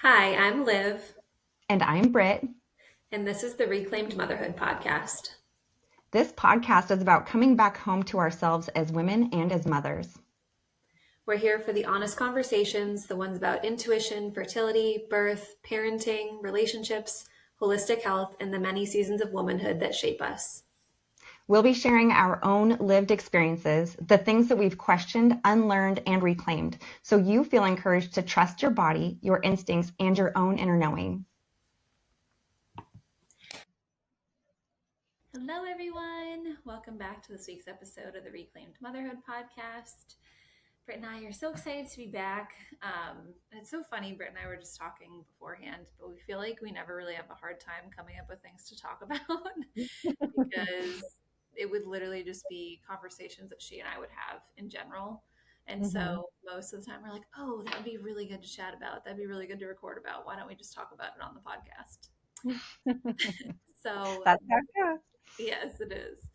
Hi, I'm Liv, And I'm Brit. and this is the Reclaimed Motherhood Podcast. This podcast is about coming back home to ourselves as women and as mothers. We're here for the honest conversations, the ones about intuition, fertility, birth, parenting, relationships, holistic health, and the many seasons of womanhood that shape us. We'll be sharing our own lived experiences, the things that we've questioned, unlearned, and reclaimed, so you feel encouraged to trust your body, your instincts, and your own inner knowing. Hello, everyone. Welcome back to this week's episode of the Reclaimed Motherhood Podcast. Britt and I are so excited to be back. It's so funny, Britt and I were just talking beforehand, but we feel like we never really have a hard time coming up with things to talk about because it would literally just be conversations that she and I would have in general. And Mhm. so most of the time we're like, oh, that would be really good to chat about. That'd be really good to record about. Why don't we just talk about it on the podcast? So, That's how it yes, it is.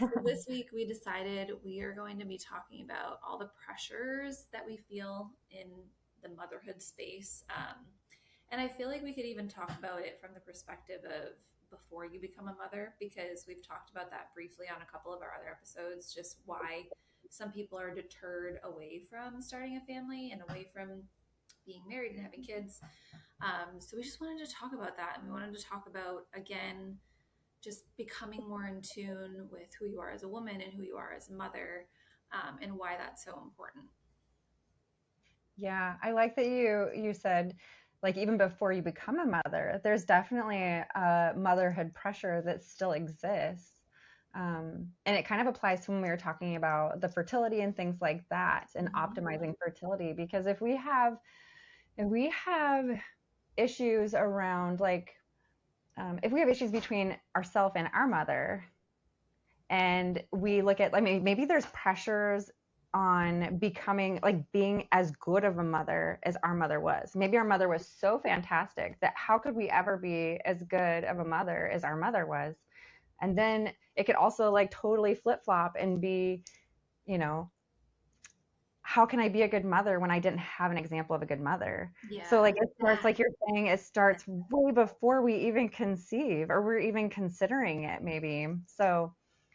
So goes. this week we decided we are going to be talking about all the pressures that we feel in the motherhood space. And I feel like we could even talk about it from the perspective of before you become a mother, because we've talked about that briefly on a couple of our other episodes, just why some people are deterred away from starting a family and away from being married and having kids. So we just wanted to talk about that. And we wanted to talk about, again, just becoming more in tune with who you are as a woman and who you are as a mother, and why that's so important. Yeah, I like that you said, like, even before you become a mother, there's definitely a motherhood pressure that still exists. And it kind of applies to when we were talking about the fertility and things like that and Mm-hmm. optimizing fertility. Because if we have issues around, like, if we have issues between ourself and our mother, and we look at, like, maybe there's pressures on becoming, like, being as good of a mother as our mother was. Maybe our mother was so fantastic that how could we ever be as good of a mother as our mother was? And then it could also, like, totally flip flop and be, you know, how can I be a good mother when I didn't have an example of a good mother? So, Yeah. like, it starts, like you're saying, it starts way before we even conceive or we're even considering it, maybe. So,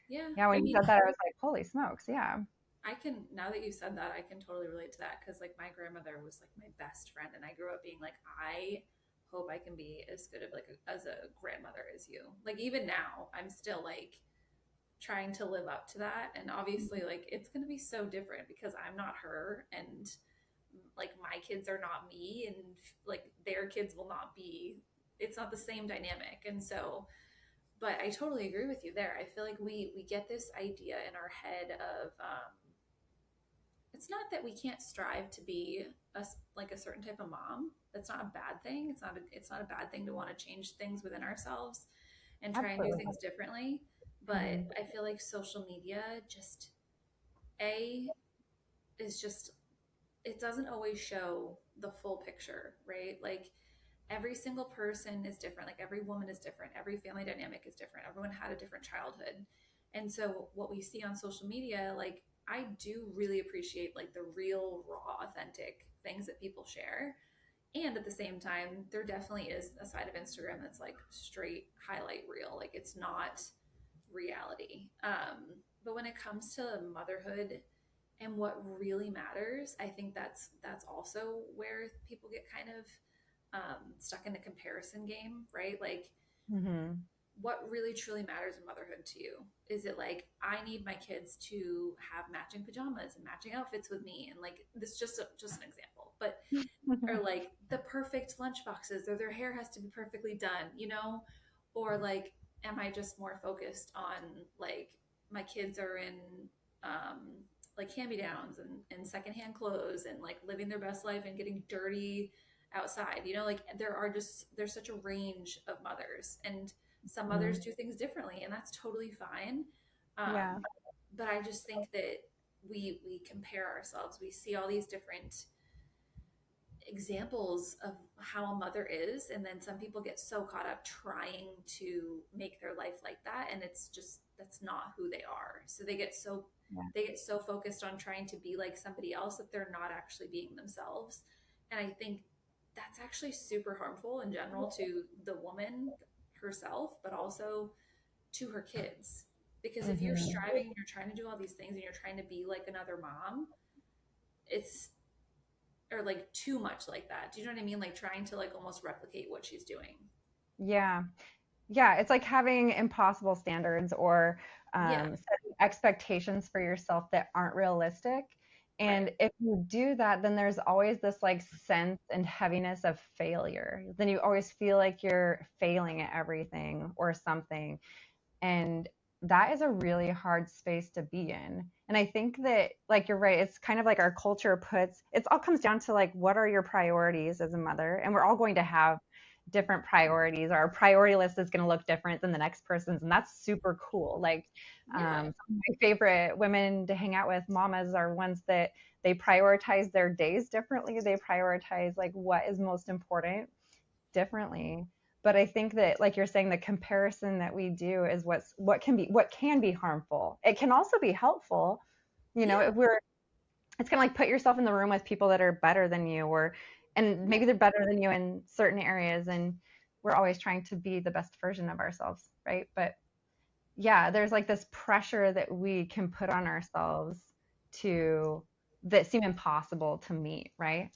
Yeah. yeah, I when you mean, said that, I was like, holy smokes, yeah. I can, now that you said that, I can totally relate to that because, like, my grandmother was like my best friend, and I grew up being like, I hope I can be as good of as a grandmother as you. Like, even now, I'm still like trying to live up to that, and obviously, like, it's gonna be so different because I'm not her, and like my kids are not me, and like their kids will not be. It's not the same dynamic, and so. But I totally agree with you there. I feel like we get this idea in our head of it's not that we can't strive to be like a certain type of mom. That's not a bad thing. It's not a bad thing to want to change things within ourselves and try and do Absolutely. things differently. But Mhm. I feel like social media just a is just it doesn't always show the full picture, right? Like every single person is different. Like every woman is different. Every family dynamic is different. Everyone had a different childhood. And so what we see on social media, like I do really appreciate like the real, raw, authentic things that people share. And at the same time, there definitely is a side of Instagram that's like straight highlight reel. Like it's not reality. But when it comes to motherhood and what really matters, I think that's also where people get kind of stuck in a comparison game, right? Like, Mhm. what really truly matters in motherhood to you? Is it like I need my kids to have matching pajamas and matching outfits with me, and like this is just an example, but or like the perfect lunch boxes, or their hair has to be perfectly done, or like am I just more focused on like my kids are in um, like hand me downs and secondhand clothes and like living their best life and getting dirty outside, like there's such a range of mothers, and some mothers Mhm. do things differently, and that's totally fine. Yeah. But I just think that we compare ourselves. We see all these different examples of how a mother is, and then some people get so caught up trying to make their life like that, and it's just that's not who they are. So Yeah. they get so focused on trying to be like somebody else that they're not actually being themselves. And I think that's actually super harmful in general to the woman herself, but also to her kids. Because if you're Mm-hmm. striving and you're trying to do all these things and you're trying to be like another mom, it's or like too much like that. Do you know what I mean? Like trying to like almost replicate what she's doing. Yeah. Yeah, it's like having impossible standards or Yeah, setting expectations for yourself that aren't realistic. right. And if you do that, then there's always this like sense and heaviness of failure. Then you always feel like you're failing at everything or something. And that is a really hard space to be in. And I think that, like, you're right, it's kind of like our culture puts, it's all comes down to like, what are your priorities as a mother? And we're all going to have different priorities. Our priority list is going to look different than the next person's. And that's super cool. Like, Yeah. some of my favorite women to hang out with, mamas, are ones that they prioritize their days differently. They prioritize like what is most important differently. But I think that, like you're saying, the comparison that we do is what can be harmful. It can also be helpful, Yeah. if we're it's kind of like put yourself in the room with people that are better than you, or and Yeah. maybe they're better than you in certain areas, and we're always trying to be the best version of ourselves, right? But yeah, there's like this pressure that we can put on ourselves to that seem impossible to meet, right?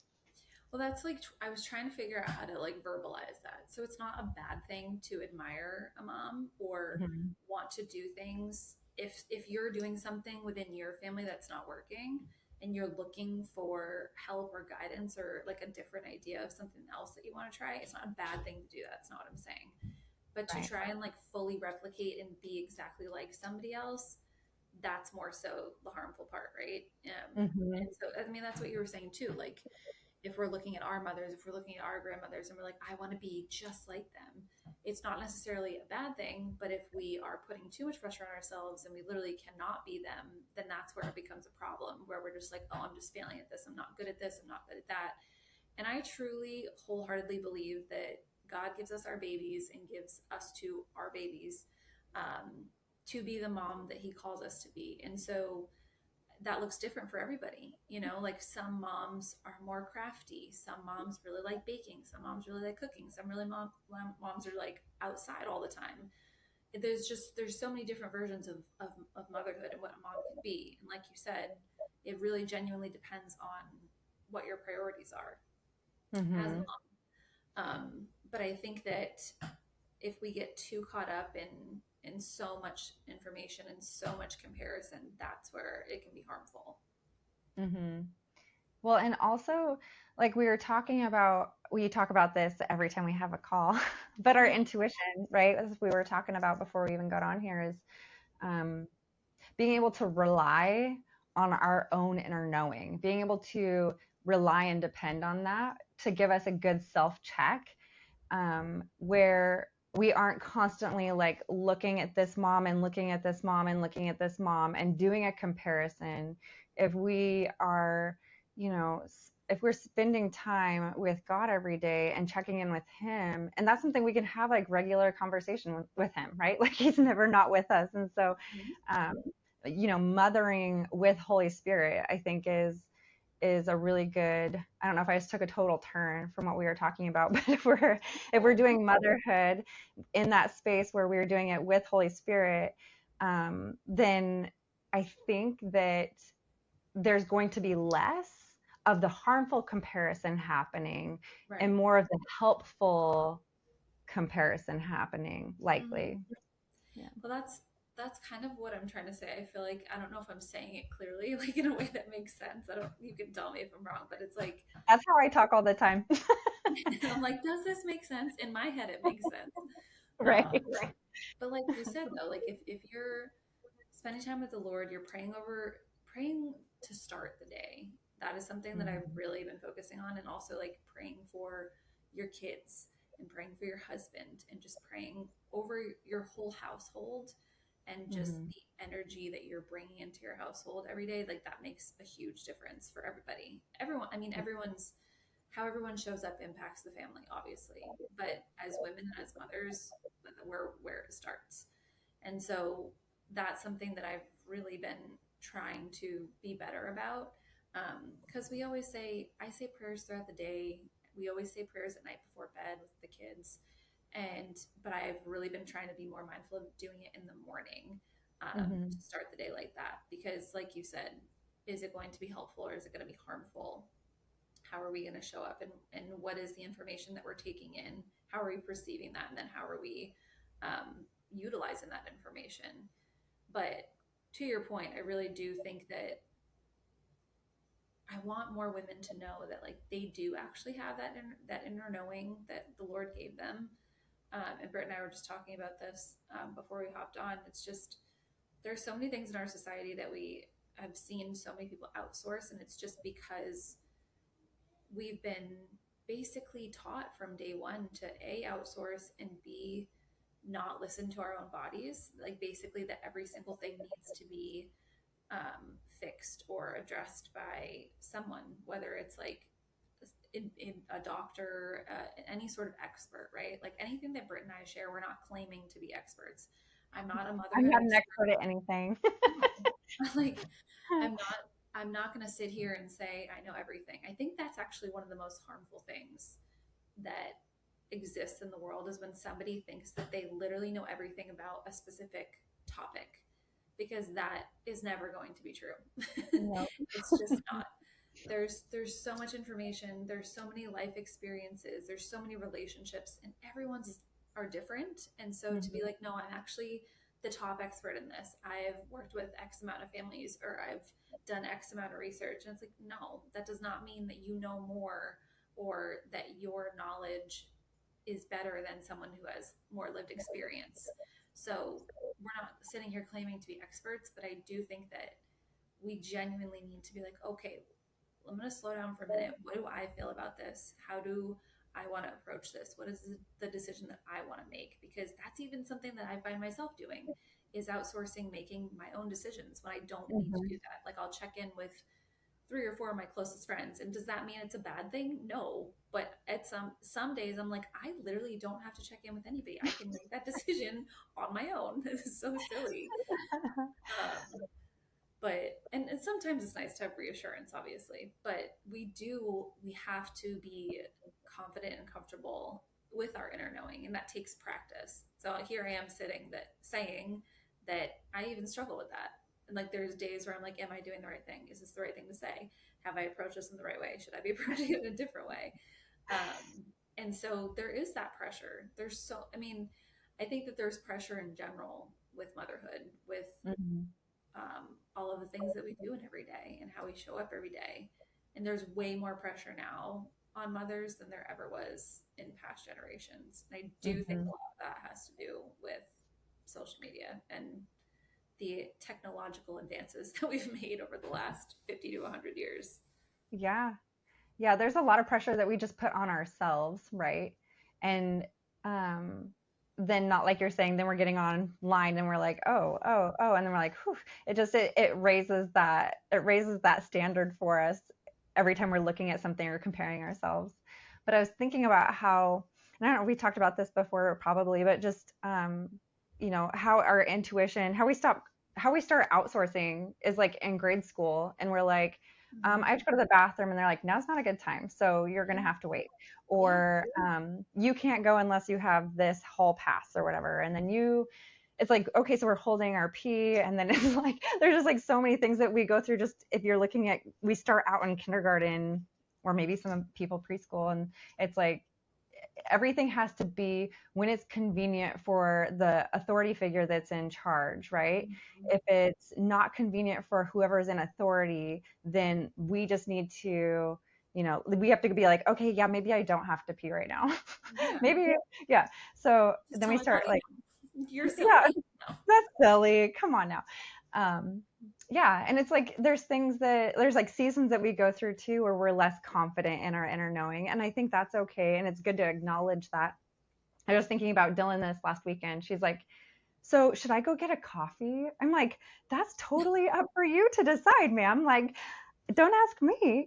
Well, that's like I was trying to figure out how to like verbalize that. So it's not a bad thing to admire a mom or Mhm. want to do things if you're doing something within your family that's not working and you're looking for help or guidance or like a different idea of something else that you want to try. It's not a bad thing to do that. It's not what I'm saying. But to Right. try and like fully replicate and be exactly like somebody else, that's more so the harmful part, right? Hmm. And so I mean that's what you were saying too. Like if we're looking at our mothers, if we're looking at our grandmothers and we're like, I want to be just like them, it's not necessarily a bad thing. But if we are putting too much pressure on ourselves and we literally cannot be them, then that's where it becomes a problem, where we're just like, oh, I'm just failing at this. I'm not good at this. I'm not good at that. And I truly wholeheartedly believe that God gives us our babies and gives us to our babies to be the mom that he calls us to be. And so that looks different for everybody. Like some moms are more crafty. Some moms really like baking. Some moms really like cooking. Some really moms are like outside all the time. There's so many different versions of motherhood and what a mom can be. And like you said, it really genuinely depends on what your priorities are as a Hmm. mom. But I think that if we get too caught up in so much information and so much comparison, that's where it can be harmful. Hmm. Well, and also, like we talk about this every time we have a call, but our Yeah. intuition, right, as we were talking about before we even got on here, is um, being able to rely on our own inner knowing, being able to rely and depend on that to give us a good self check, where we aren't constantly like looking at this mom and looking at this mom and looking at this mom and doing a comparison. If we are, you know, if we're spending time with God every day and checking in with Him, and that's something we can have like regular conversation with Him, right? Like He's never not with us. And so, Mhm. um, mothering with Holy Spirit, I think is a really good. I don't know if I just took a total turn from what we were talking about, but if we're doing motherhood in that space where we're doing it with Holy Spirit, then I think that there's going to be less of the harmful comparison happening Right. and more of the helpful comparison happening, Hmm. likely. Yeah. Well, that's kind of what I'm trying to say. I feel like I don't know if I'm saying it clearly, like in a way that makes sense. I don't. You can tell me if I'm wrong, but it's like That's how I talk all the time. I'm like, does this make sense? In my head, it makes sense. Right. Um, but like you said though, like if you're spending time with the Lord, you're praying to start the day. That is something that I've Mhm. really been focusing on, and also like praying for your kids and praying for your husband and just praying over your whole household and just Mhm. the energy that you're bringing into your household every day. Like that makes a huge difference for everybody. Everyone, I mean, everyone's how everyone shows up impacts the family, obviously, but as women and as mothers, where it starts. And so that's something that I've really been trying to be better about. Because we always say, I say prayers throughout the day. we always say prayers at night before bed with the kids. But I've really been trying to be more mindful of doing it in the morning, Mm-hmm. to start the day like that. Because like you said, is it going to be helpful or is it going to be harmful? How are we going to show up, and what is the information that we're taking in? How are we perceiving that? And then how are we utilizing that information? But to your point, I really do think that I want more women to know that like they do actually have that inner knowing that the Lord gave them. And Britt and I were just talking about this before we hopped on. It's just there's so many things in our society that we have seen so many people outsource, and it's just because we've been basically taught from day one to A, outsource, and B, not listen to our own bodies. Like basically that every single thing needs to be fixed or addressed by someone, whether it's like in a doctor, any sort of expert, right? Like anything that Britt and I share, we're not claiming to be experts. I'm not a I'm motherhood not an expert. expert at anything. No. Like I'm not going to sit here and say I know everything. I think that's actually one of the most harmful things that exists in the world is when somebody thinks that they literally know everything about a specific topic, because that is never going to be true. No. It's just not. There's so much information, there's so many life experiences, there's so many relationships, and everyone's are different. And so to be Mm-hmm. like, no, I'm actually the top expert in this, I've worked with X amount of families, or I've done X amount of research, and it's like, no, that does not mean that you know more, or that your knowledge is better than someone who has more lived experience. So we're not sitting here claiming to be experts, but I do think that we genuinely need to be like, okay, I'm going to slow down for a minute. What do I feel about this? How do I want to approach this? What is the decision that I want to make? Because that's even something that I find myself doing, is outsourcing, making my own decisions when I don't need to Mm-hmm. do that. Like I'll check in with 3 or 4 of my closest friends, and does that mean it's a bad thing? No. But at some days I'm like, I literally don't have to check in with anybody, I can make that decision on my own. This is so silly. um, but and sometimes it's nice to have reassurance, obviously, but we have to be confident and comfortable with our inner knowing, and that takes practice. So here I am sitting that saying that I even struggle with that. And like there's days where I'm like, am I doing the right thing? Is this the right thing to say? Have I approached this in the right way? Should I be approaching it in a different way? And so there is that pressure. I mean, I think that there's pressure in general with motherhood, with Mm-hmm. all of the things that we do in every day and how we show up every day. And there's way more pressure now on mothers than there ever was in past generations. And I do think Mm-hmm. a lot of that has to do with social media and the technological advances that we've made over the last 50 to 100 years. Yeah. Yeah, there's a lot of pressure that we just put on ourselves, right? And um, then not like you're saying, then we're getting online and we're like, oh, oh, oh, and then we're like, whew, it raises that standard for us every time we're looking at something or comparing ourselves. But I was thinking about how, and I don't know, we talked about this before probably, but just how our intuition, how we start outsourcing is like in grade school, and we're like, I have to go to the bathroom, and they're like, now's not a good time, so you're gonna Yeah. have to wait, Yeah. or you can't go unless you have this hall pass or whatever, and then it's like, okay, so we're holding our pee, and then it's like there's just like so many things that we go through. Just if you're looking at, we start out in kindergarten or maybe some people preschool, and it's like everything has to be when it's convenient for the authority figure that's in charge, right? Mhm. If it's not convenient for whoever's in authority, then we just need to, we have to be like, okay, yeah, maybe I don't have to pee right now. Yeah. Maybe, yeah. So Just then tell we my start body like, no. You're yeah, silly. No. that's silly. Come on now. Um, yeah, and it's like there's like seasons that we go through too where we're less confident in our inner knowing, and I think that's okay, and it's good to acknowledge that. I was thinking about Dylan this last weekend. She's like, "So should I go get a coffee?" I'm like, "That's totally up for you to decide, ma'am. Like, don't ask me.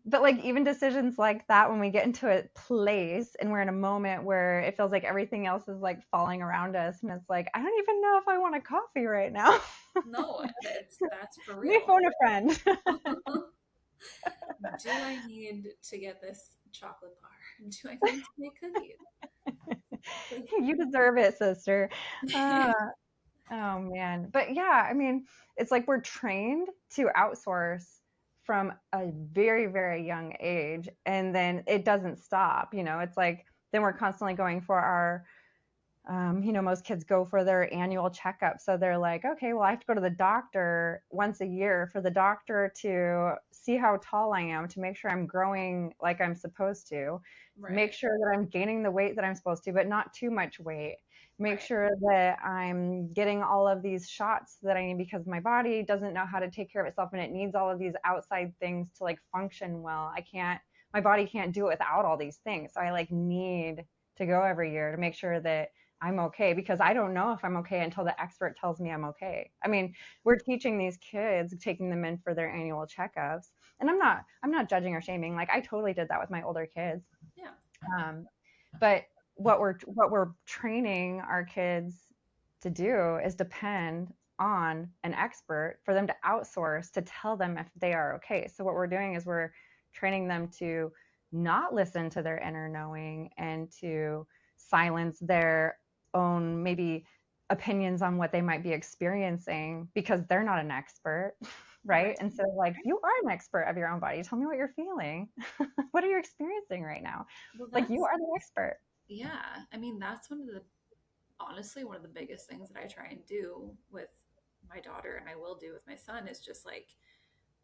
But like even decisions like that, when we get into a place and we're in a moment where it feels like everything else is like falling around us, and it's like, I don't even know if I want a coffee right now. No, that's for Let me real. phone a friend. Do I need to get this chocolate bar? Do I need to make cookies? Like, You deserve it, sister. Uh, oh man. But yeah, I mean, it's like we're trained to outsource from a very, very young age, and then it doesn't stop. It's like then we're constantly going for our most kids go for their annual checkup. So they're like, okay, well, I have to go to the doctor once a year for the doctor to see how tall I am, to make sure I'm growing like I'm supposed to make right, sure that I'm gaining the weight that I'm supposed to, but not too much weight. Make right, sure that I'm getting all of these shots that I need because my body doesn't know how to take care of itself and it needs all of these outside things to like function well. My body can't do it without all these things. So I like need to go every year to make sure that I'm okay, because I don't know if I'm okay until the expert tells me I'm okay. I mean, we're teaching these kids, taking them in for their annual checkups. And I'm not judging or shaming. Like I totally did that with my older kids. yeah, Um, but what we're training our kids to do is depend on an expert for them to outsource to tell them if they are okay. So what we're doing is we're training them to not listen to their inner knowing and to silence their own maybe opinions on what they might be experiencing because they're not an expert, right? right, And so like you are an expert of your own body. Tell me what you're feeling. What are you experiencing right now? well, Like you that's, are the expert. yeah, I mean, that's honestly, one of the biggest things that I try and do with my daughter, and I will do with my son, is just like,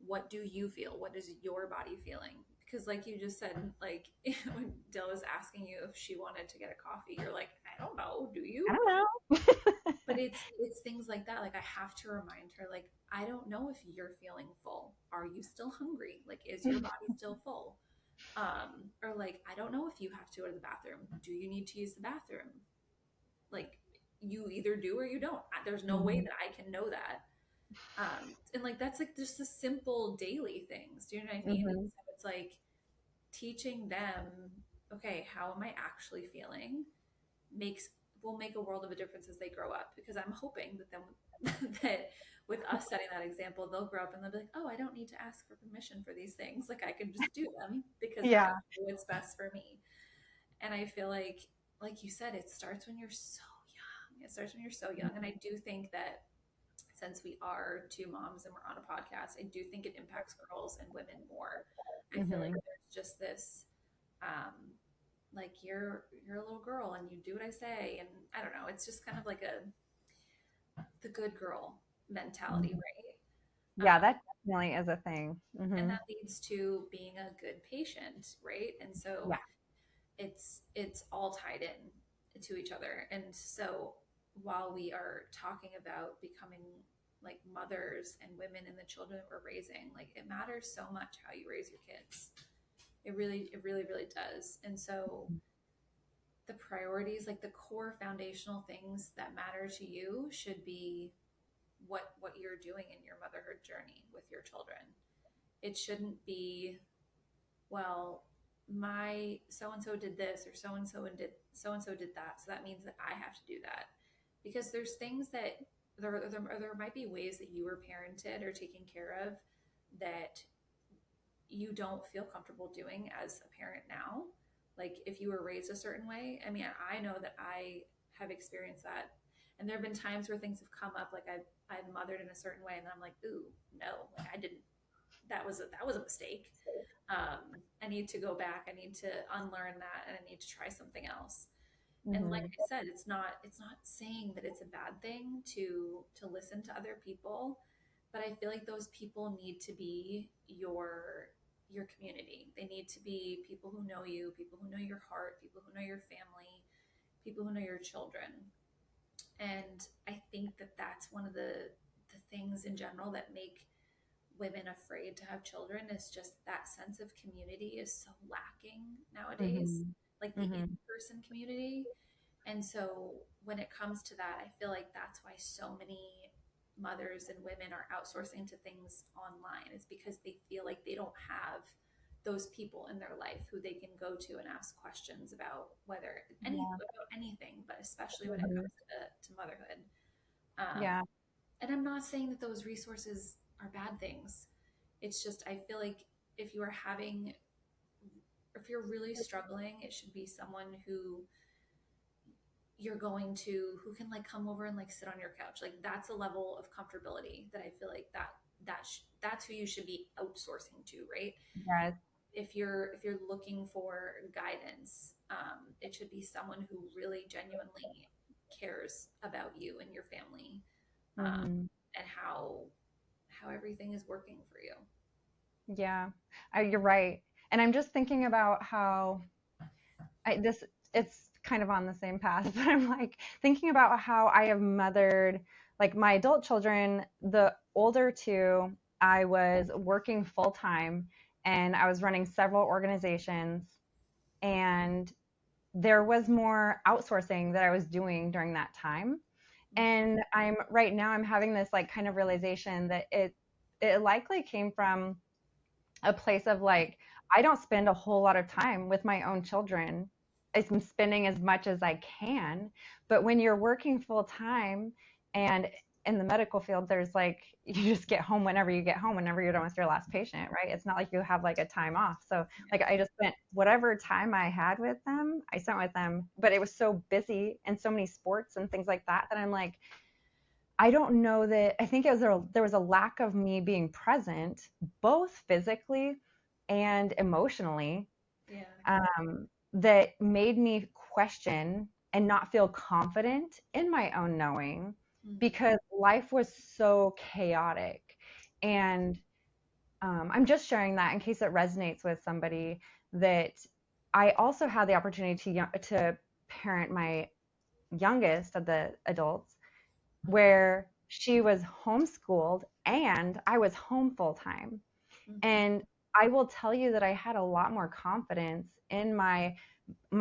what do you feel? What is your body feeling? Because, like you just said, like when Dill was asking you if she wanted to get a coffee, you're like, I don't know, do I you? don't know. But it's things like that. Like I have to remind her, like, I don't know if you're feeling full. Are you still hungry? Like, is your body still full? Or like, I don't know if you have to go to the bathroom. Do you need to use the bathroom? Like, you either do or you don't. There's no way Mhm. that I can know that. And like that's like just the simple daily things. Do you know what I mean? And Mhm. so it's like teaching them, okay, how am I actually feeling? Makes will make a world of a difference as they grow up. Because I'm hoping that them that with us setting that example, they'll grow up and they'll be like, oh, I don't need to ask for permission for these things. Like I can just do them because I Yeah. know what's best for me. And I feel like you said, it starts when you're so young. It starts when you're so young. And I do think that since we are two moms and we're on a podcast, I do think it impacts girls and women more. I feel like Mhm. there's just this, like you're a little girl and you do what I say, and I don't know. It's just kind of like the good girl mentality, Mhm. right? Yeah, that definitely is a thing. And Mhm. that leads to being a good patient, right? And so Yeah. it's all tied in to each other. And so while we are talking about becoming like mothers and women and the children that we're raising, like it matters so much how you raise your kids. It really does. And so the priorities, like the core foundational things that matter to you, should be what you're doing in your motherhood journey with your children. It shouldn't be, well, my so and so did this or so and so did that, so that means that I have to do that. Because there's things that there might be ways that you were parented or taken care of that you don't feel comfortable doing as a parent now. Like if you were raised a certain way, I mean, I know that I have experienced that, and there have been times where things have come up, like I've mothered in a certain way, and then I'm like, ooh, no, like I didn't. That was a mistake. I need to go back. I need to unlearn that, and I need to try something else. And like Mhm. I said, it's not saying that it's a bad thing to listen to other people, but I feel like those people need to be your community. They need to be people who know you, people who know your heart, people who know your family, people who know your children. And I think that that's one of the things in general that make women afraid to have children, is just that sense of community is so lacking nowadays, Mhm. like the Mhm. in-person community. And so when it comes to that, I feel like that's why so many mothers and women are outsourcing to things online, is because they feel like they don't have those people in their life who they can go to and ask questions about Yeah. about anything, but especially when it Mhm. comes to motherhood. Um, Yeah. and I'm not saying that those resources are bad things. It's just I feel like if you are having, if you're really struggling, it should be someone who you're going to, who can like come over and like sit on your couch. Like that's a level of comfortability that I feel like that's who you should be outsourcing to, right? Yes. If you're looking for guidance, it should be someone who really genuinely cares about you and your family, Mm-hmm. and how everything is working for you. Yeah, you're right. And I'm just thinking about how it's kind of on the same path, but I'm like thinking about how I have mothered like my adult children, the older two, I was working full time and I was running several organizations, and there was more outsourcing that I was doing during that time. Mm-hmm. And right now I'm having this like kind of realization that it likely came from a place of like, I don't spend a whole lot of time with my own children. I'm spending as much as I can. But when you're working full time and in the medical field, there's like, you just get home whenever you get home, whenever you're done with your last patient, right? It's not like you have like a time off. So, like, I just spent whatever time I had with them, I spent with them. But it was so busy and so many sports and things like that that I'm like, I don't know that I think there was a lack of me being present, both physically and emotionally, Yeah. that made me question and not feel confident in my own knowing Mm-hmm. because life was so chaotic. And I'm just sharing that in case it resonates with somebody, that I also had the opportunity to parent my youngest of the adults, where she was homeschooled and I was home full time. Mm-hmm. And I will tell you that I had a lot more confidence in my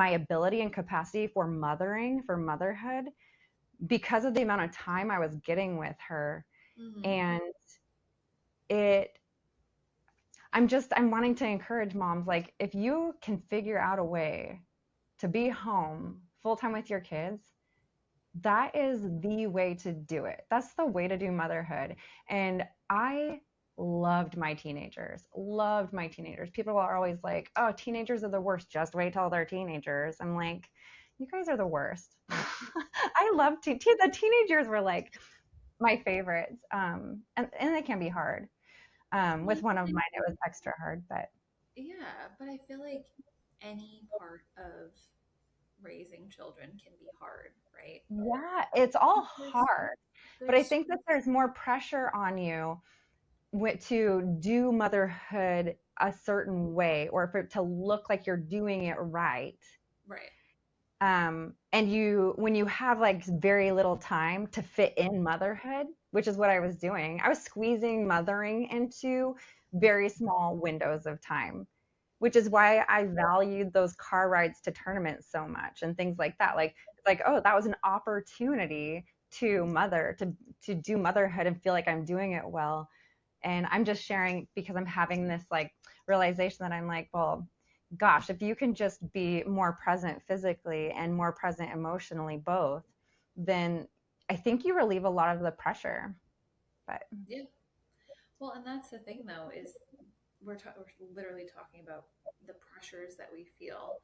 ability and capacity for mothering, for motherhood, because of the amount of time I was getting with her. Mm-hmm. And it I'm wanting to encourage moms, like, if you can figure out a way to be home full time with your kids, that is the way to do it. That's the way to do motherhood. And I loved my teenagers, loved my teenagers. People are always like, oh, teenagers are the worst. Just wait till they're teenagers. I'm like, you guys are the worst. I love the teenagers were like my favorites. And they can be hard. Well, With one of and mine, it was extra hard, but yeah, but I feel like any part of raising children can be hard, right? yeah, it's all Because hard. But I there's think that there's more pressure on you to do motherhood a certain way, or for it to look like you're doing it right. right. And when you have like very little time to fit in motherhood, which is what I was doing, I was squeezing mothering into very small windows of time, which is Yeah. why I valued those car rides to tournaments so much and things like that. Like, oh, that was an opportunity to to do motherhood and feel like I'm doing it well. And I'm just sharing because I'm having this like realization that I'm like, well, gosh, if you can just be more present physically and more present emotionally, both, then I think you relieve a lot of the pressure. But Yeah. Well, and that's the thing though, is we're literally talking about the pressures that we feel.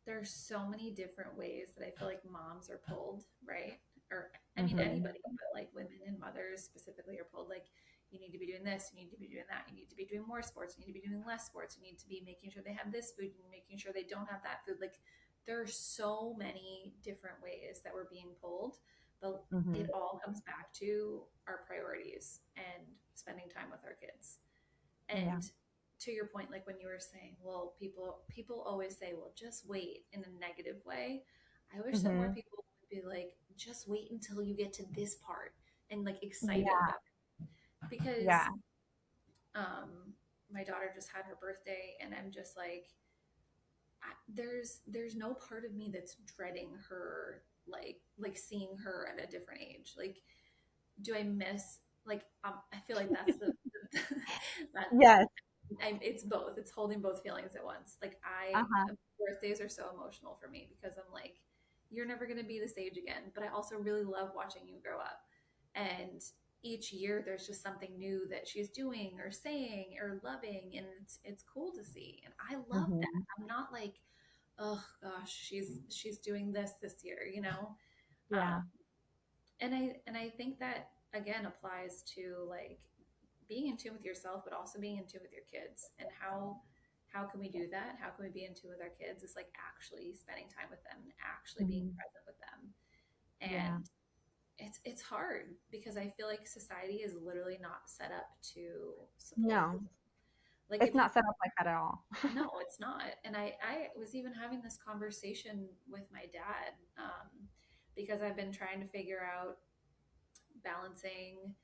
There's so many different ways that I feel like moms are pulled, right? Or I mean mhm, anybody, but like women and mothers specifically are pulled like, you need to be doing this, you need to be doing that, you need to be doing more sports, you need to be doing less sports, you need to be making sure they have this food and making sure they don't have that food. Like there are so many different ways that we're being pulled, but mhm, it all comes back to our priorities and spending time with our kids. yeah, And to your point, like when you were saying, well, people always say, well, just wait, in a negative way. I wish that more mhm, people would be like, just wait until you get to this part and like excited yeah, about it. Because yeah, my daughter just had her birthday, and I'm just like, there's no part of me that's dreading her, like seeing her at a different age. Like, do I miss, like, I feel like that's the that yes, it's both. It's holding both feelings at once. Like uh-huh, birthdays are so emotional for me because I'm like, you're never gonna be this age again. But I also really love watching you grow up, and each year there's just something new that she's doing or saying or loving, and it's cool to see, and I love that. Hmm. I'm not like, oh gosh, she's doing this year, you know. Yeah. um, and I think that again applies to like being in tune with yourself, but also being in tune with your kids. And how can we do that? How can we be in tune with our kids? It's like actually spending time with them and actually being Hmm. present with them. Yeah. And it's hard because I feel like society is literally not set up to support you. No, Like it's if you, not set up like that at all. no, it's not. And I was even having this conversation with my dad, because I've been trying to figure out balancing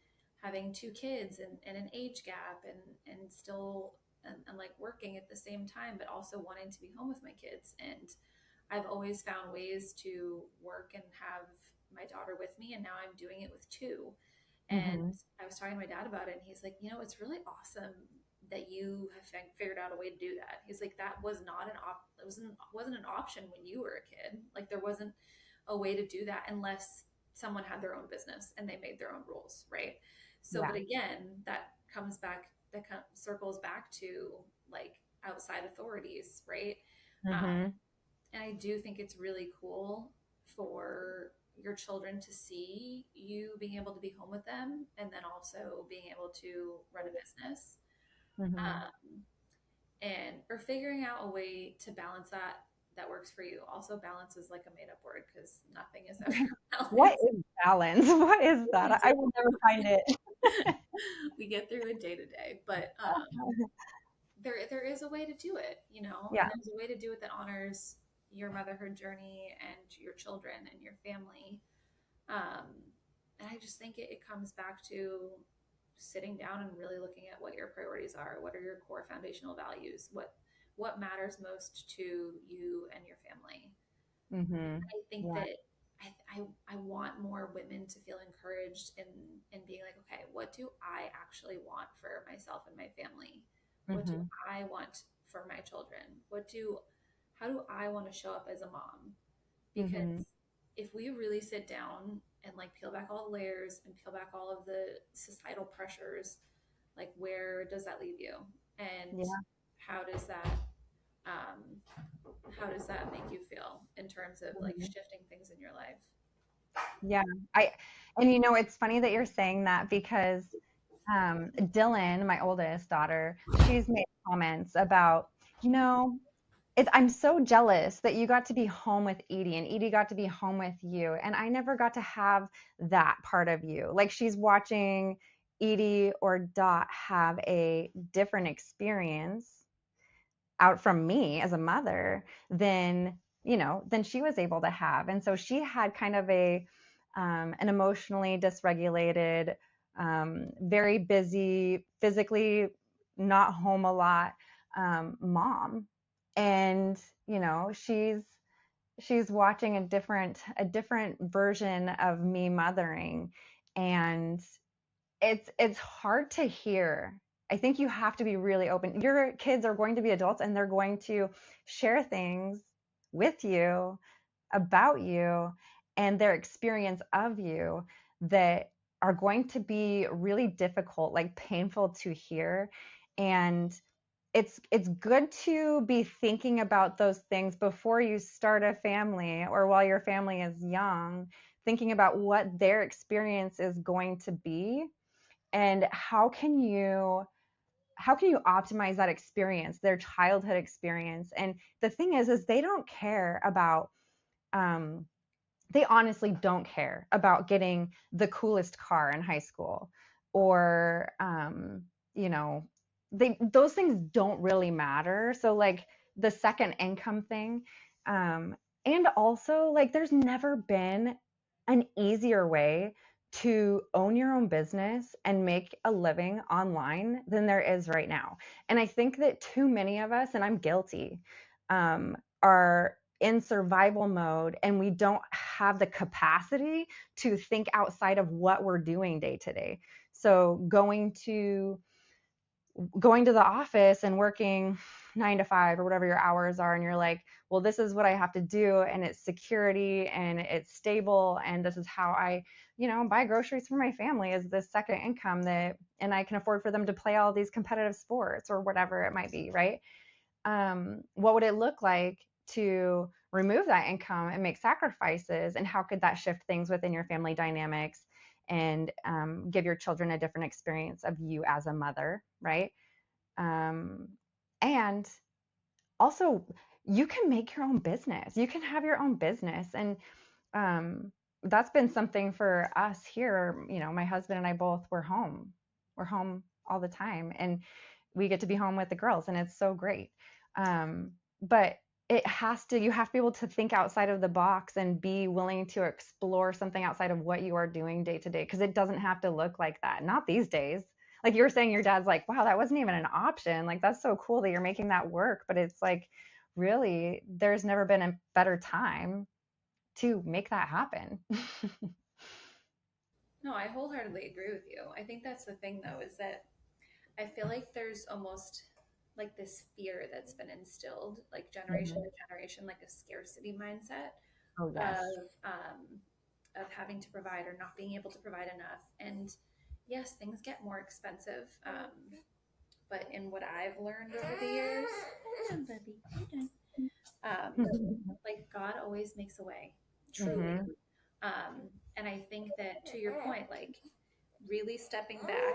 having two kids and an age gap and still and like working at the same time, but also wanting to be home with my kids. And I've always found ways to work and have my daughter with me, and now I'm doing it with two. And Hmm. I was talking to my dad about it, and he's like, it's really awesome that you have figured out a way to do that. He's like, that was not it wasn't an option when you were a kid. Like there wasn't a way to do that unless someone had their own business and they made their own rules, right? So, Yeah. but again, circles back to like outside authorities, right? Um, Hmm. and I do think it's really cool for your children to see you being able to be home with them and then also being able to run a business, Hmm. um, and or figuring out a way to balance that works for you. Also, balance is like a made up word because nothing is ever What balanced. is balance? What is that? We I will never find it. we get through it day to day, but there is a way to do it, and Yeah. there's a way to do it that honors your motherhood journey and your children and your family. Um, and I just think it comes back to sitting down and really looking at what your priorities are. What are your core foundational values? What matters most to you and your family? Hmm. I think Yeah. that I want more women to feel encouraged in being like, okay, what do I actually want for myself and my family? What do Hmm. I want for my children? How do I want to show up as a mom? Hmm. Because if we really sit down and like peel back all the layers and peel back all of the societal pressures, like where does that leave you? And Yeah. how does that um, how does that make you feel in terms of like Mhm. shifting things in your life? Yeah. I and it's funny that you're saying that because Dylan, my oldest daughter, she's made comments about, you know, I'm so jealous that you got to be home with Edie and Edie got to be home with you. And I never got to have that part of you. Like she's watching Edie or Dot have a different experience out from me as a mother than, than she was able to have. And so she had kind of an emotionally dysregulated, very busy, physically not home a lot, mom. And she's watching a different version of me mothering, and it's hard to hear. I think you have to be really open. Your kids are going to be adults and they're going to share things with you about you and their experience of you that are going to be really difficult, like painful to hear. And it's good to be thinking about those things before you start a family or while your family is young, thinking about what their experience is going to be and how can you optimize that experience, their childhood experience. And the thing is they don't care about um, they honestly don't care about getting the coolest car in high school or you know those things don't really matter. So like the second income thing, um, and also like there's never been an easier way to own your own business and make a living online than there is right now. And I think that too many of us, and I'm guilty, are in survival mode and we don't have the capacity to think outside of what we're doing day to day. So going to the office and working 9 to 5 or whatever your hours are, and you're like, well, this is what I have to do, and it's security and it's stable, and this is how I, buy groceries for my family, is this second income that, and I can afford for them to play all these competitive sports or whatever it might be, right? What would it look like to remove that income and make sacrifices? And how could that shift things within your family dynamics and give your children a different experience of you as a mother, right? Um, and also, you can make your own business. You can have your own business. And um, that's been something for us here. My husband and I both were home. We're home all the time. And we get to be home with the girls, and it's so great. But you have to be able to think outside of the box and be willing to explore something outside of what you are doing day to day, because it doesn't have to look like that. Not these days. Like you were saying, your dad's like, wow, that wasn't even an option. Like, that's so cool that you're making that work. But it's like, really, there's never been a better time to make that happen. No, I wholeheartedly agree with you. I think that's the thing though, is that I feel like there's almost like this fear that's been instilled, like generation to generation, like a scarcity mindset Oh, yes. of having to provide or not being able to provide enough. And yes, things get more expensive. But in what I've learned over the years, um, like God always makes a way, truly. Mm-hmm. And I think that, to your point, like really stepping back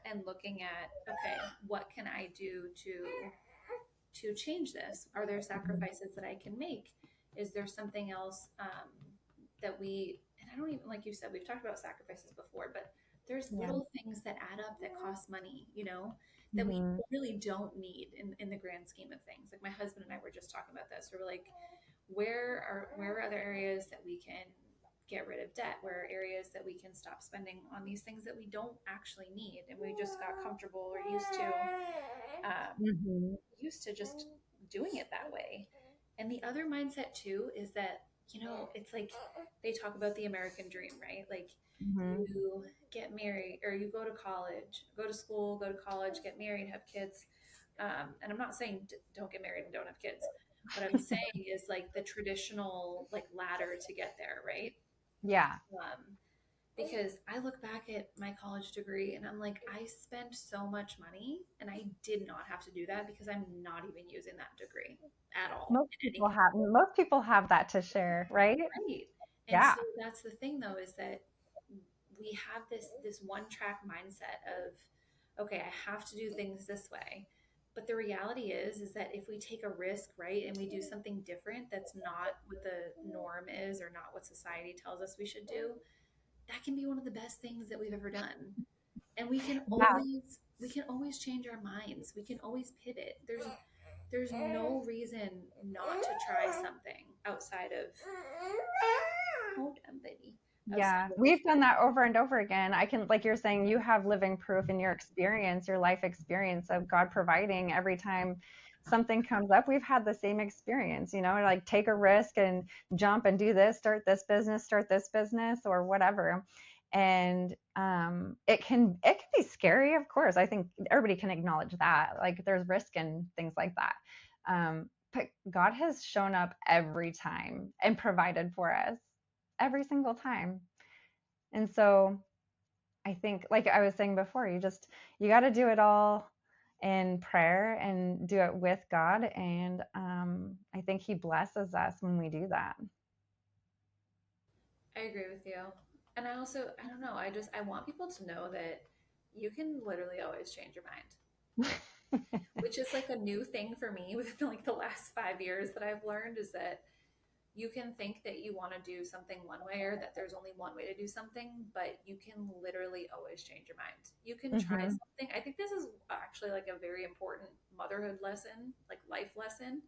and looking at, okay, what can I do to change this? Are there sacrifices that I can make? Is there something else that we, and I don't even, like you said, we've talked about sacrifices before, but there's Yeah. little things that add up that cost money, that we Mm-hmm. really don't need in the grand scheme of things. Like my husband and I were just talking about this. We were like, where are other areas that we can get rid of debt? Where are areas that we can stop spending on these things that we don't actually need, and we just got comfortable or Mm-hmm. used to just doing it that way. And the other mindset too is that, it's like they talk about the American dream, right? Like Mm-hmm. you get married or you go to college, go to school, go to college, get married, have kids. And I'm not saying don't get married and don't have kids. What I'm saying is like the traditional like ladder to get there, right? Yeah. Um, because I look back at my college degree and I'm like, I spent so much money and I did not have to do that because I'm not even using that degree at all in any Most people have that to share, right? right. And Yeah. so that's the thing though, is that we have this one track mindset of, okay, I have to do things this way. But the reality is that if we take a risk, right, and we do something different that's not what the norm is or not what society tells us we should do, that can be one of the best things that we've ever done. And Yeah. we can always change our minds. We can always pivot. There's no reason not to try something outside of, hold on, baby, Yeah. outside of, We've done that over and over again. I can, like you're saying, you have living proof in your experience, your life experience of God providing every time something comes up. We've had the same experience, like take a risk and jump and do this, start this business or whatever. And it can be scary, of course. I think everybody can acknowledge that. Like there's risk and things like that. But God has shown up every time and provided for us every single time. And so I think, like I was saying before, you got to do it all in prayer and do it with God. And I think He blesses us when we do that. I agree with you. And I also, I don't know, I want people to know that you can literally always change your mind, which is like a new thing for me within like the last 5 years that I've learned, is that you can think that you want to do something one way or that there's only one way to do something, but you can literally always change your mind. You can try Mm-hmm. something. I think this is actually like a very important motherhood lesson, like life lesson,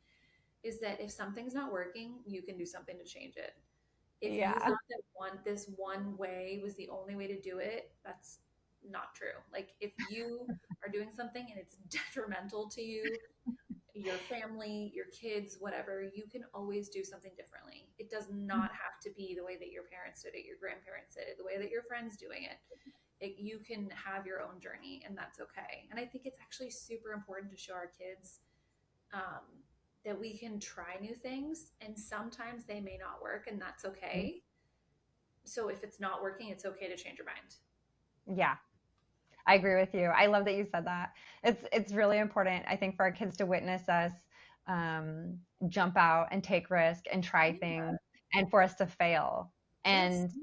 is that if something's not working, you can do something to change it. If you Yeah. thought that this one way was the only way to do it, that's not true. Like if you are doing something and it's detrimental to you, your family, your kids, whatever, you can always do something differently. It does not have to be the way that your parents did it, your grandparents did it, the way that your friends doing it. You can have your own journey, and that's okay. And I think it's actually super important to show our kids um, that we can try new things, and sometimes they may not work, and that's okay. So if it's not working, it's okay to change your mind. Yeah, I agree with you. I love that you said that. It's really important, I think, for our kids to witness us um, jump out and take risk and try Yeah. things, and for us to fail, Yes.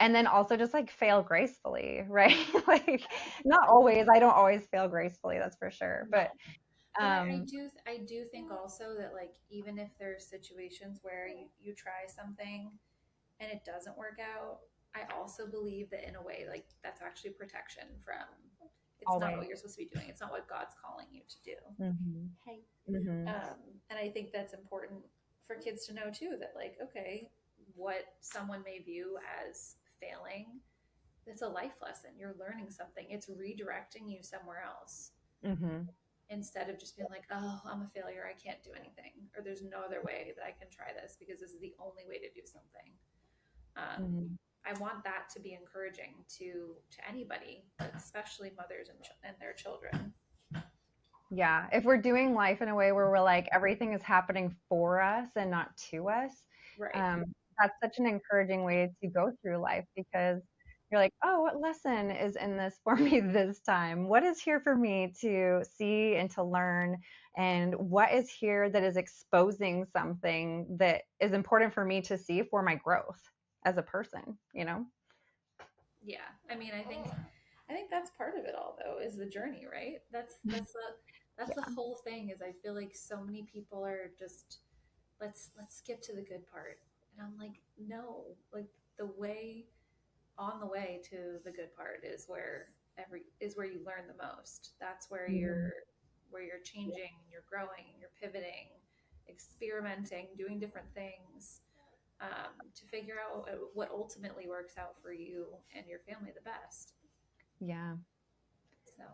and then also just like fail gracefully, right? Like not always. I don't always fail gracefully, that's for sure. No. But But I um, do I do think also that, like, even if there's situations where you try something and it doesn't work out, I also believe that in a way, like, that's actually protection from, it's not always. what you're supposed to be doing. It's not what God's calling you to do. Hmm. Hey. Hmm. And I think that's important for kids to know too, that, like, okay, what someone may view as failing, it's a life lesson. You're learning something. It's redirecting you somewhere else, Hmm. instead of just being like, oh, I'm a failure, I can't do anything, or there's no other way that I can try this because this is the only way to do something. um, Hmm. I want that to be encouraging to anybody, but especially mothers and their children. Yeah, if we're doing life in a way where we're like everything is happening for us and not to us, Right. um, that's such an encouraging way to go through life, because you're like, oh, what lesson is in this for me this time? What is here for me to see and to learn? And what is here that is exposing something that is important for me to see for my growth as a person, you know? Yeah, I mean, I think that's part of it all, though, is the journey, right? That's the Yeah. whole thing. Is I feel like so many people are just, let's skip to the good part, and I'm like, no, like, the way on the way to the good part is where you learn the most. That's where Mhm. you're changing and you're growing and you're pivoting, experimenting, doing different things, to figure out what ultimately works out for you and your family the best. Yeah. So,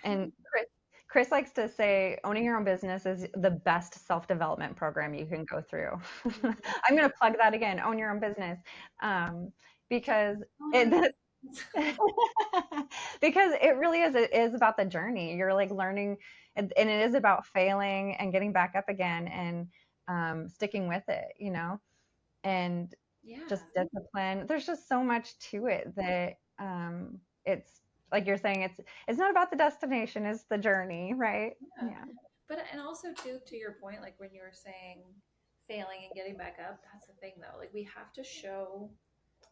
And Chris likes to say owning your own business is the best self-development program you can go through. I'm going to plug that again, own your own business. Um, because own your it business. because it really is, it is about the journey. You're like learning, and it is about failing and getting back up again, and sticking with it, and just Yeah, discipline. There's just so much to it that it's like you're saying, it's not about the destination, it's the journey, right? yeah. Yeah. But and also too, to your point, like when you were saying failing and getting back up, that's the thing though. Like, we have to show,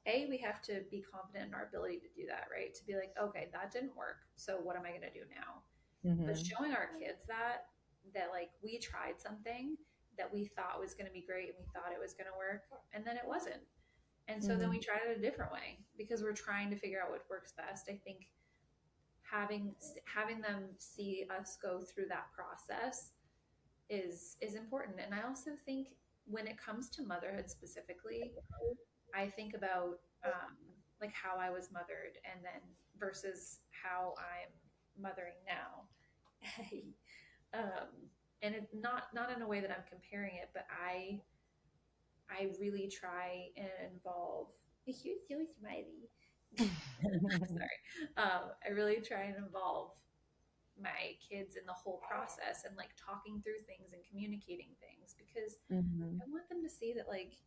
we have to be confident in our ability to do that, right? To be like, okay, that didn't work, so what am I going to do now? But Hmm. showing our kids that like we tried something that we thought was going to be great and we thought it was going to work, and then it wasn't. And so then Hmm. we tried it a different way because we're trying to figure out what works best. I think having them see us go through that process is important. And I also think when it comes to motherhood specifically, I think about, like, how I was mothered and then versus how I'm mothering now. um, and it not in a way that I'm comparing it, but I really try and involve. You're so smiley. Sorry. I really try and involve my kids in the whole process and, like, talking through things and communicating things, because Hmm. I want them to see that, like,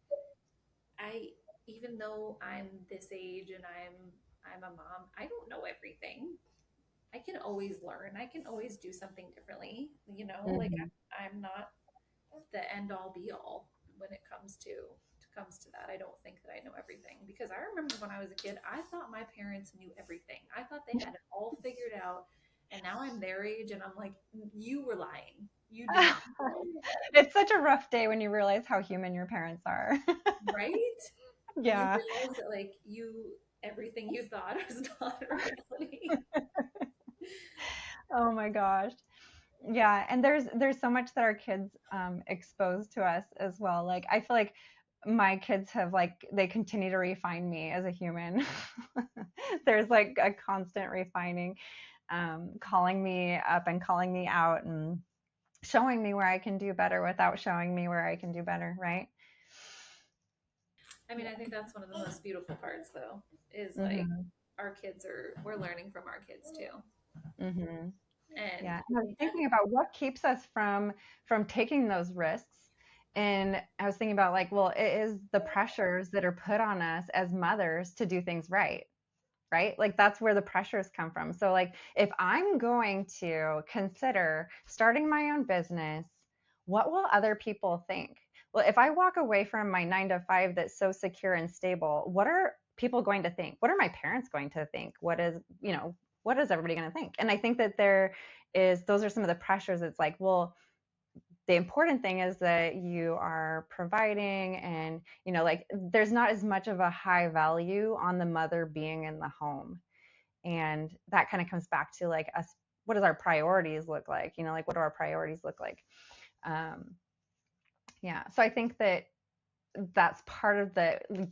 I even though I'm this age and I'm a mom, I don't know everything. I can always learn. I can always do something differently. Like, Hmm. I'm not the end all be all when it comes to that. I don't think that I know everything, because I remember when I was a kid, I thought my parents knew everything. I thought they had it all figured out. And now I'm their age and I'm like, you were lying. You did not know, It's such a rough day when you realize how human your parents are. right? And you Yeah. realize that, like, everything you thought was not reality. Oh my gosh. Yeah, and there's so much that our kids expose to us as well. Like I feel like my kids have, like, they continue to refine me as a human. There's like a constant refining, calling me up and calling me out and showing me where I can do better without showing me where I can do better, right? I mean, I think that's one of the most beautiful parts, though, is like Mhm. we're learning from our kids too. Mhm. And Yeah. I And I was think thinking about what keeps us from taking those risks. And I was thinking about like, well, it is the pressures that are put on us as mothers to do things right. Right? Like that's where the pressures come from. So like if I'm going to consider starting my own business, what will other people think? Well, if I walk away from my 9 to 5 that's so secure and stable, what are people going to think? What are my parents going to think? What is everybody going to think? And I think that those are some of the pressures. It's like, well, the important thing is that you are providing, and like there's not as much of a high value on the mother being in the home. And that kind of comes back to like us, what does our priorities look like, like what do our priorities look like? um yeah, so I think that that's part of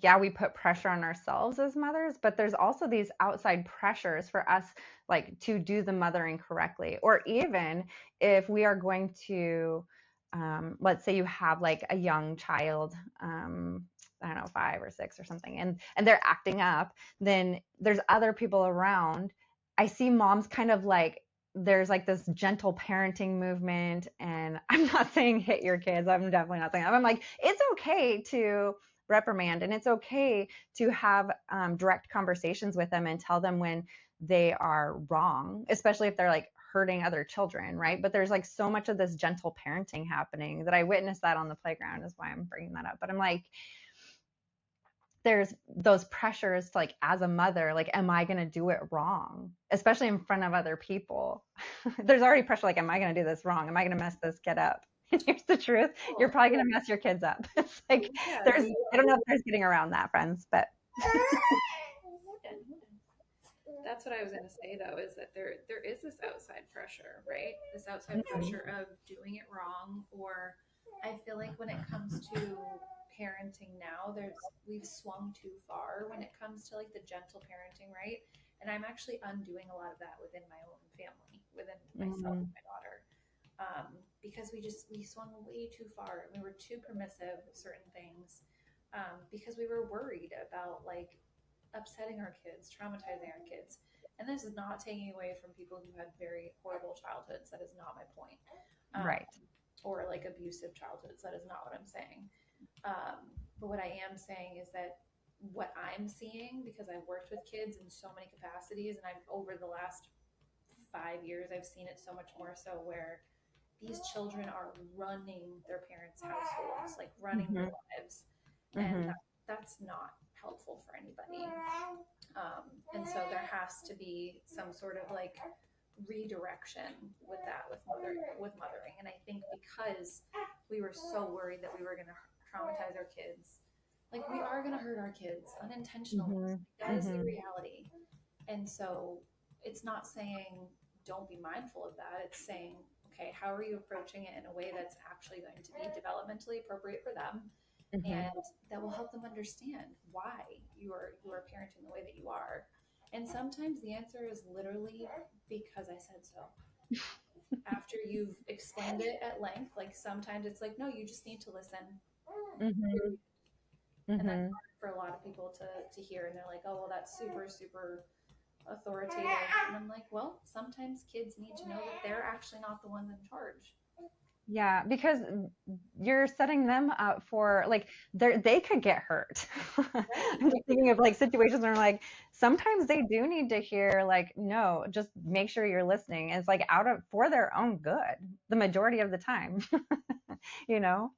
yeah, we put pressure on ourselves as mothers, but there's also these outside pressures for us, like to do the mothering correctly. Or even if we are going to, let's say you have like a young child, I don't know, 5 or 6 or something, and they're acting up, then there's other people around. I see moms kind of like, there's like this gentle parenting movement, and I'm not saying hit your kids. I'm definitely not saying that. I'm like, it's okay to reprimand, and it's okay to have direct conversations with them and tell them when they are wrong, especially if they're like hurting other children, right? But there's like so much of this gentle parenting happening that I witnessed that on the playground, is why I'm bringing that up. But I'm like, there's those pressures to, like, as a mother, like, am I going to do it wrong, especially in front of other people? There's already pressure, like, am I going to do this wrong? Am I going to mess this kid up? And here's the truth, you're probably going to mess your kids up. It's like, I don't know if there's getting around that, friends, but that's what I was going to say, though, is that there is this outside pressure, right? This outside pressure of doing it wrong. Or I feel like when it comes to parenting now, we've swung too far when it comes to like the gentle parenting, right? And I'm actually undoing a lot of that within my own family, within myself and my daughter, because we swung way too far. We were too permissive of certain things, because we were worried about like upsetting our kids, traumatizing our kids. And this is not taking away from people who had very horrible childhoods. That is not my point. Um, right. or like abusive childhoods. That is not what I'm saying. But what I am saying is that what I'm seeing, because I've worked with kids in so many capacities, and I've over the last 5 years, I've seen it so much more so where these children are running their parents' households, like running their lives. And that's not helpful for anybody. And so there has to be some sort of like redirection with that, with mothering. And I think because we were so worried that we were going to traumatize our kids, like we are going to hurt our kids unintentionally. That is the reality. And so it's not saying don't be mindful of that. It's saying, okay, how are you approaching it in a way that's actually going to be developmentally appropriate for them, and that will help them understand why you are parenting the way that you are. And sometimes the answer is literally because I said so. After you've explained it at length, like sometimes it's like, no, you just need to listen. And that's hard for a lot of people to hear. And they're like, oh, well, that's super, super authoritative. And I'm like, well, sometimes kids need to know that they're actually not the ones in charge. Yeah, because you're setting them up for like they could get hurt. I'm just thinking of like situations where like sometimes they do need to hear like, no, just make sure you're listening. And it's like out of for their own good the majority of the time. you know?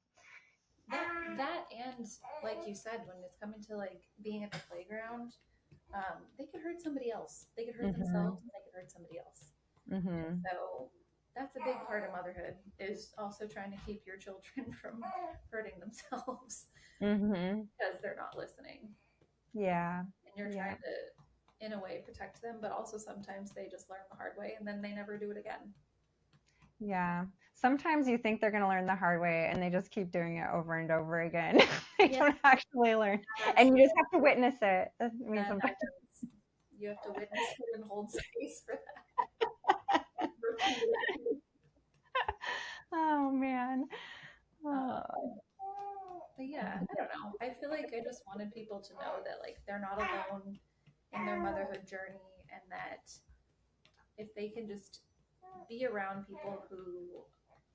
That and like you said, when it's coming to like being at the playground, they could hurt somebody else. They could hurt themselves, and they could hurt somebody else. So that's a big part of motherhood, is also trying to keep your children from hurting themselves because they're not listening. Yeah. And you're trying to, in a way, protect them, but also sometimes they just learn the hard way and then they never do it again. Yeah. Sometimes you think they're going to learn the hard way and they just keep doing it over and over again. They don't actually learn. And you just have to witness it. I mean, sometimes you have to witness it and hold space for that. Oh man. Oh. But yeah, I don't know. I feel like I just wanted people to know that like they're not alone in their motherhood journey, and that if they can just be around people who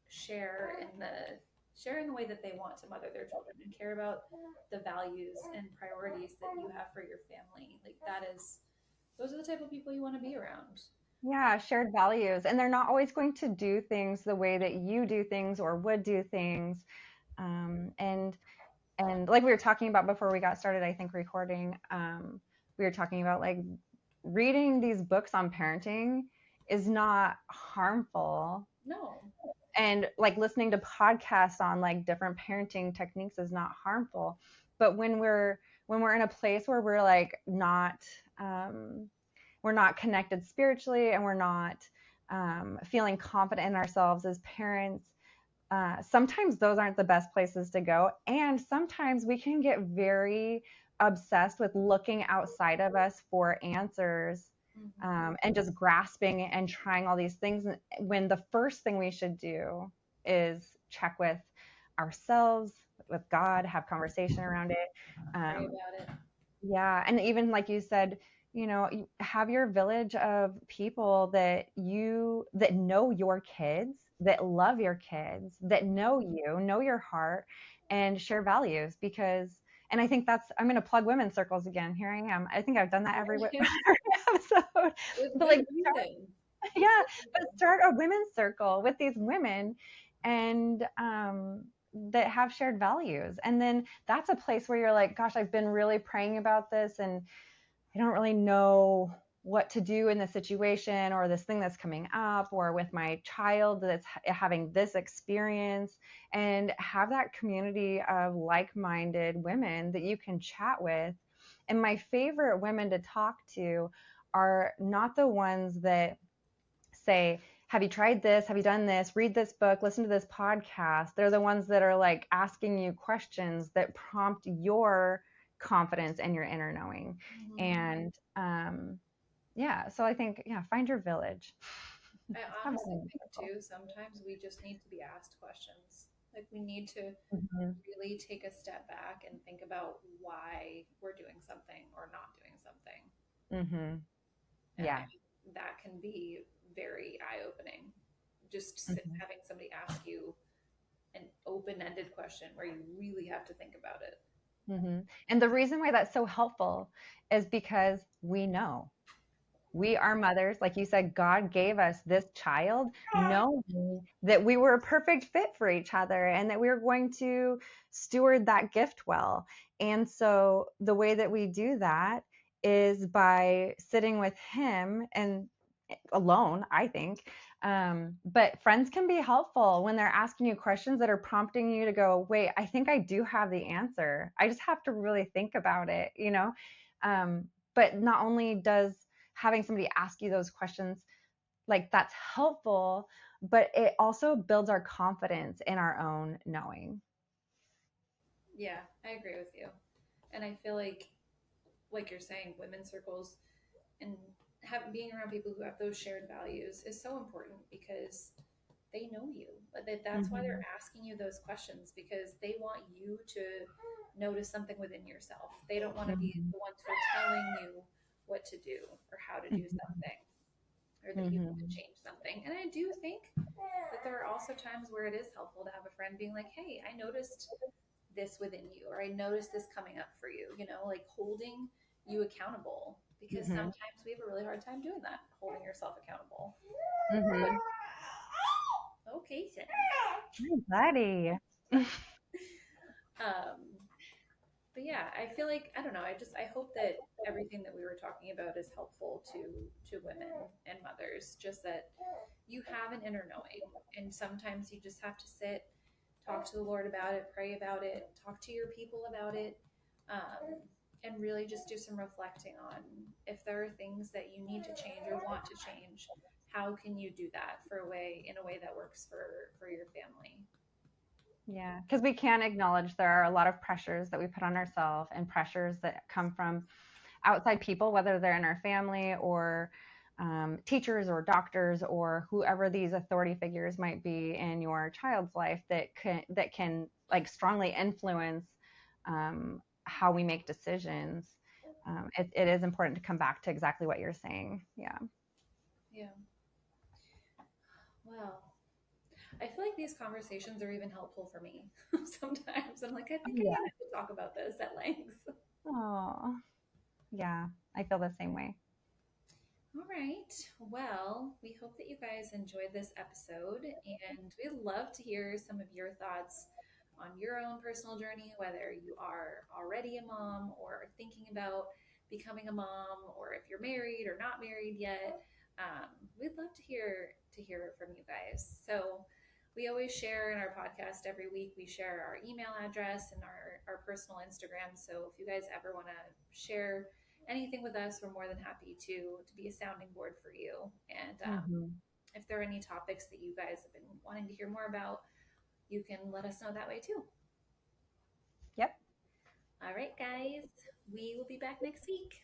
share in the way that they want to mother their children and care about the values and priorities that you have for your family. Like those are the type of people you want to be around. Yeah, shared values. And they're not always going to do things the way that you do things or would do things. Um, and and like we were talking about before we got started, I think recording, we were talking about like reading these books on parenting is not harmful. No. And like listening to podcasts on like different parenting techniques is not harmful. But when we're in a place where we're like not we're not connected spiritually and we're not feeling confident in ourselves as parents, sometimes those aren't the best places to go. And sometimes we can get very obsessed with looking outside of us for answers, and just grasping and trying all these things, when the first thing we should do is check with ourselves, with God, have conversation around it. Pray Um, about it. yeah, and even like you said, you have your village of people that know your kids, that love your kids, that know you, know your heart, and share values. And I think I'm going to plug women's circles again. Here I am. I think I've done that every every episode. With But good like, reason. yeah, but start a women's circle with these women, and that have shared values. And then that's a place where you're like, gosh, I've been really praying about this, and I don't really know what to do in this situation or this thing that's coming up, or with my child that's having this experience, and have that community of like-minded women that you can chat with. And my favorite women to talk to are not the ones that say, have you tried this? Have you done this? Read this book, listen to this podcast. They're the ones that are like asking you questions that prompt your confidence and your inner knowing. And yeah, so I think, yeah, find your village. I honestly think too, sometimes we just need to be asked questions. Like we need to Mm-hmm. really take a step back and think about why we're doing something or not doing something. Mm-hmm. And Yeah. that can be very eye opening. Just Mm-hmm. having somebody ask you an open ended question where you really have to think about it. Mm-hmm. And the reason why that's so helpful is because we know. We are mothers. Like you said, God gave us this child knowing that we were a perfect fit for each other and that we were going to steward that gift well. And so the way that we do that is by sitting with Him, and alone, I think. But friends can be helpful when they're asking you questions that are prompting you to go, wait, I think I do have the answer. I just have to really think about it. But not only does having somebody ask you those questions, like, that's helpful, but it also builds our confidence in our own knowing. Yeah, I agree with you. And I feel like you're saying, women's circles and being around people who have those shared values is so important because they know you. That's why Mm-hmm. they're asking you those questions, because they want you to notice something within yourself. They don't want to be Mm-hmm. the ones who are telling you what to do or how to do something, or that you need to Mm-hmm. change something. And I do think that there are also times where it is helpful to have a friend being like, hey, I noticed this within you, or I noticed this coming up for you, like holding you accountable, because Mm-hmm. sometimes we have a really hard time doing that, holding yourself accountable. Mm-hmm. Okay, Sam. Hi, buddy. um, but yeah, I feel like, I don't know, I hope that everything that we were talking about is helpful to women and mothers, just that you have an inner knowing, and sometimes you just have to sit, talk to the Lord about it, pray about it, talk to your people about it, and really just do some reflecting on if there are things that you need to change or want to change. How can you do that in a way that works for your family? Yeah, because we can acknowledge there are a lot of pressures that we put on ourselves, and pressures that come from outside people, whether they're in our family or teachers or doctors or whoever these authority figures might be in your child's life, that can like strongly influence how we make decisions. It is important to come back to exactly what you're saying. Yeah. Yeah. Well, I feel like these conversations are even helpful for me. Sometimes I'm like, I think I Yeah. need to talk about this at length. Oh, yeah. I feel the same way. All right. Well, we hope that you guys enjoyed this episode, and we'd love to hear some of your thoughts on your own personal journey, whether you are already a mom or are thinking about becoming a mom, or if you're married or not married yet. We'd love to hear from you guys. So we always share in our podcast every week. We share our email address and our personal Instagram. So if you guys ever want to share anything with us, we're more than happy to be a sounding board for you. And Hmm. if there are any topics that you guys have been wanting to hear more about, you can let us know that way too. Yep. All right, guys, we will be back next week.